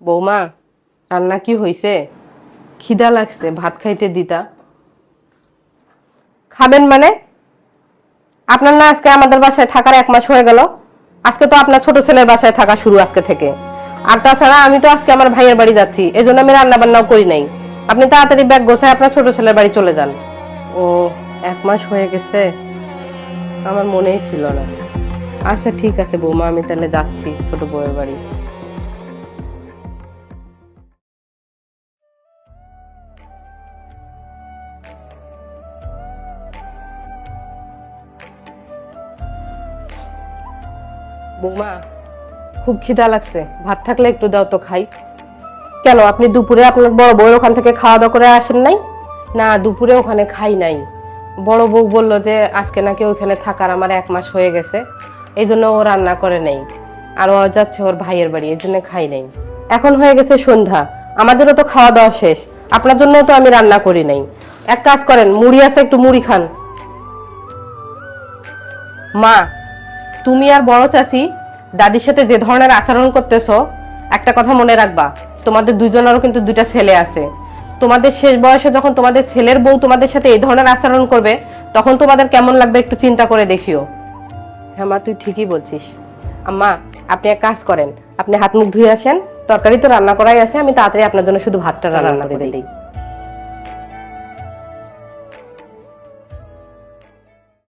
বৌমা, রান্না কি হইছে? খিদা লাগছে, ভাত খাইতে দিতা। খাবেন মানে? আপনার না আজকে আমাদের বাসায় থাকার 1 মাস হয়ে গেল। আজকে তো আপনার ছোট ছেলের বাসায় থাকা শুরু আজকে থেকে। আর তাছাড়া আমি তো আজকে আমার ভাইয়ের বাড়ি যাচ্ছি, এজন্য আমি রান্না বান্নাও করি নাই। আপনি তাড়াতাড়ি ব্যাগ গোছায় আপনার ছোট ছেলের বাড়ি চলে যান। ও, 1 মাস হয়ে গেছে, আমার মনেই ছিল না। আচ্ছা ঠিক আছে বৌমা, আমি তাহলে যাচ্ছি ছোট বউয়ের বাড়ি। বৌমা, খুব খিদা লাগছে, ভাত থাকলে একটু দাও তো খাই। কেন, আপনি দুপুরে আপনার বড় বউয়ের ওখান থেকে খাওয়া দাওয়া করে আসেন নাই? না, দুপুরে ওখানে খাই নাই। বড় বউ বলল যে আজকে নাকি ওইখানে থাকার আমার 1 মাস হয়ে গেছে, এই জন্য ও রান্না করে নাই। আর ও যাচ্ছে ওর ভাইয়ের বাড়ি, এই জন্য খাই নাই। এখন হয়ে গেছে সন্ধ্যা, আমাদেরও তো খাওয়া দাওয়া শেষ। আপনার জন্য তো আমি রান্না করি নাই। এক কাজ করেন, মুড়ি আছে, একটু মুড়ি খান। মা, তুমি আর বড় চাচি দাদির সাথে যে ধরনের আচরণ করতেছো, একটা কথা মনে রাখবা, তোমাদের দুইজনেরও কিন্তু 2টা ছেলে আছে। তোমাদের শেষ বয়সে যখন তোমাদের ছেলের বউ তোমাদের সাথে এই ধরনের আচরণ করবে, তখন তোমাদের কেমন লাগবে একটু চিন্তা করে দেখিও। হ্যাঁ মা, তুই ঠিকই বলছিস। আম্মা, আপনি এক কাজ করেন, আপনি হাত মুখ ধুয়ে আসেন, তরকারি তো রান্না করাই আছে, আমি তাড়াতাড়ি আপনার জন্য শুধু ভাতটা রান্না করে দিই।